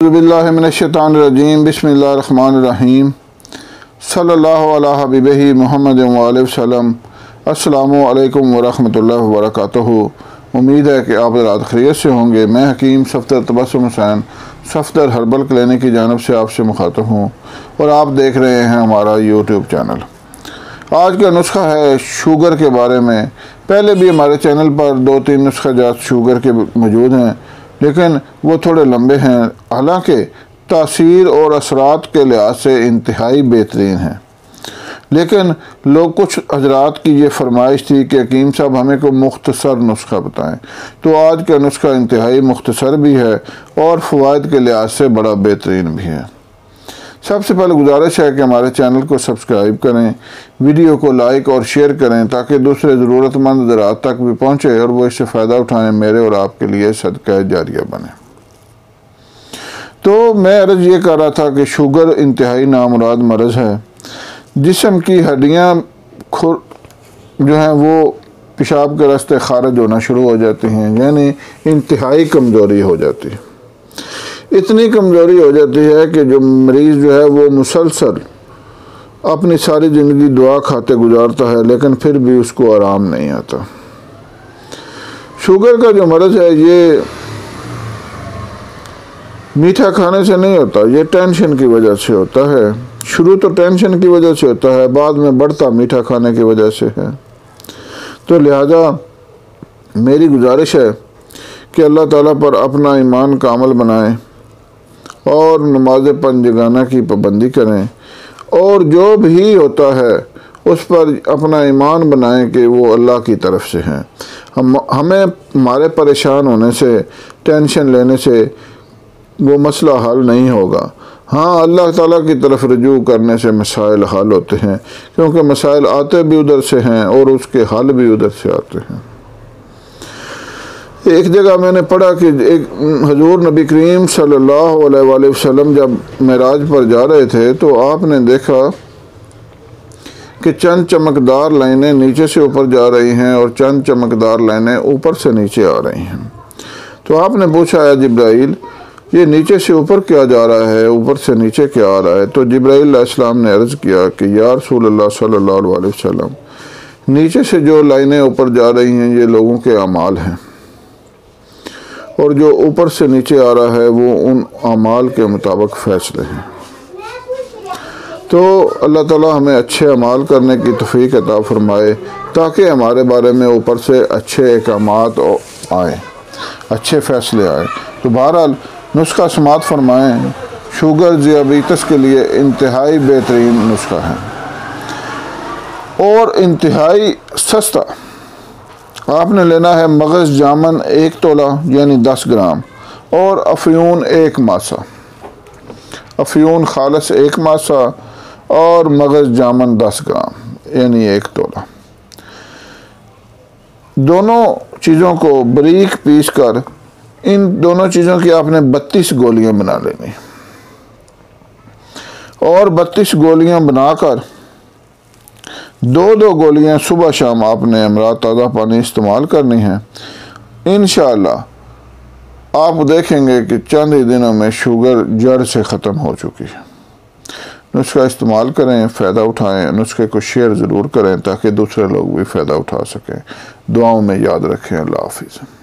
बिस्मिल्लाहिर्रहमानिर्रहीम बिस्मिल्लाहिर्रहमानिर्रहीम सल्लल्लाहु अला हबीबिही मुहम्मद व आलिहि वसल्लम। अस्सलामु अलैकुम व रहमतुल्लाहि व बरकातुहू। उम्मीद है कि आप हज़रात खैरियत से होंगे। मैं हकीम सफ़दर तबस्सुम हुसैन सफ़दर हर्बल क्लिनिक की जानिब से आपसे मुखातब हूँ और आप देख रहे हैं हमारा यूट्यूब चैनल। आज का नुस्खा है शुगर के बारे में। पहले भी हमारे चैनल पर 2-3 नुस्खा जात शुगर के मौजूद हैं, लेकिन वो थोड़े लंबे हैं, हालांकि तासीर और असरात के लिहाज से इंतहाई बेहतरीन हैं। लेकिन लोग कुछ हजरात की ये फरमाइश थी कि हकीम साहब हमें को मुख्तसर नुस्खा बताएं, तो आज का नुस्खा इंतहाई मुख्तसर भी है और फ़वाइद के लिहाज से बड़ा बेहतरीन भी है। सबसे पहले गुजारिश है कि हमारे चैनल को सब्सक्राइब करें, वीडियो को लाइक और शेयर करें ताकि दूसरे ज़रूरतमंद हज़रात तक भी पहुँचे और वो इससे फ़ायदा उठाएं, मेरे और आपके लिए सदका जारिया बने। तो मैं अर्ज़ ये कर रहा था कि शुगर इंतहाई नामुराद मर्ज़ है। जिस्म की हड्डियाँ जो हैं वो पेशाब के रास्ते खारिज होना शुरू हो जाती हैं, यानी इंतहाई कमज़ोरी हो जाती है। इतनी कमज़ोरी हो जाती है कि जो मरीज़ जो है वो मुसलसल अपनी सारी ज़िंदगी दुआ खाते गुजारता है, लेकिन फिर भी उसको आराम नहीं आता। शुगर का जो मर्ज़ है ये मीठा खाने से नहीं होता, ये टेंशन की वजह से होता है। शुरू तो टेंशन की वजह से होता है, बाद में बढ़ता मीठा खाने की वजह से है। तो लिहाजा मेरी गुजारिश है कि अल्लाह ताला पर अपना ईमान कामिल बनाएं और नमाज पंजगाना की पाबंदी करें, और जो भी होता है उस पर अपना ईमान बनाएं कि वो अल्लाह की तरफ से हैं। हमें हमारे परेशान होने से, टेंशन लेने से वो मसला हल नहीं होगा। हाँ, अल्लाह ताला की तरफ रुजू करने से मसाइल हल होते हैं, क्योंकि मसाइल आते भी उधर से हैं और उसके हल भी उधर से आते हैं। एक जगह मैंने पढ़ा कि एक हजूर नबी करीम सल्लल्लाहु अलैहि वसल्लम जब मेराज पर जा रहे थे तो आपने देखा कि चंद चमकदार लाइनें नीचे से ऊपर जा रही हैं और चंद चमकदार लाइनें ऊपर से नीचे आ रही हैं। तो आपने पूछा, है जिब्राइल ये नीचे से ऊपर क्या जा रहा है, ऊपर से नीचे क्या आ रहा है? तो जिब्राइल अलैहिस्सलाम ने अर्ज़ किया कि या रसूलल्लाह सल्लल्लाहु अलैहि वसल्लम, नीचे से जो लाइनें ऊपर जा रही हैं ये लोगों के अमाल हैं, और जो ऊपर से नीचे आ रहा है वो उन अमाल के मुताबिक फ़ैसले हैं। तो अल्लाह ताला हमें अच्छे अमाल करने की तौफ़ीक़ अता फ़रमाए ताकि हमारे बारे में ऊपर से अच्छे अहकामात आए, अच्छे फ़ैसले आए। तो बहरहाल नुस्खा समात फ़रमाएँ। शुगर ज़ियाबीतस के लिए इंतहाई बेहतरीन नुस्खा है और इंतहाई सस्ता। आपने लेना है मगज़ जामन 1 तोला यानी 10 ग्राम और अफ़यून 1 मासा, अफ़यून खालस 1 मासा और मगज़ जामन 10 ग्राम यानी 1 तोला। दोनों चीज़ों को बारीक पीस कर इन दोनों चीज़ों की आपने 32 गोलियां बना लेनी और 32 गोलियां बनाकर 2-2 गोलियां सुबह शाम आपने हमरा ताज़ा पानी इस्तेमाल करनी है। इंशाअल्लाह आप देखेंगे कि चंद ही दिनों में शुगर जड़ से ख़त्म हो चुकी है। नुस्खा इस्तेमाल करें, फ़ायदा उठाएं। नुस्खे को शेयर ज़रूर करें ताकि दूसरे लोग भी फ़ायदा उठा सकें। दुआओं में याद रखें। अल्लाह हाफ़िज़।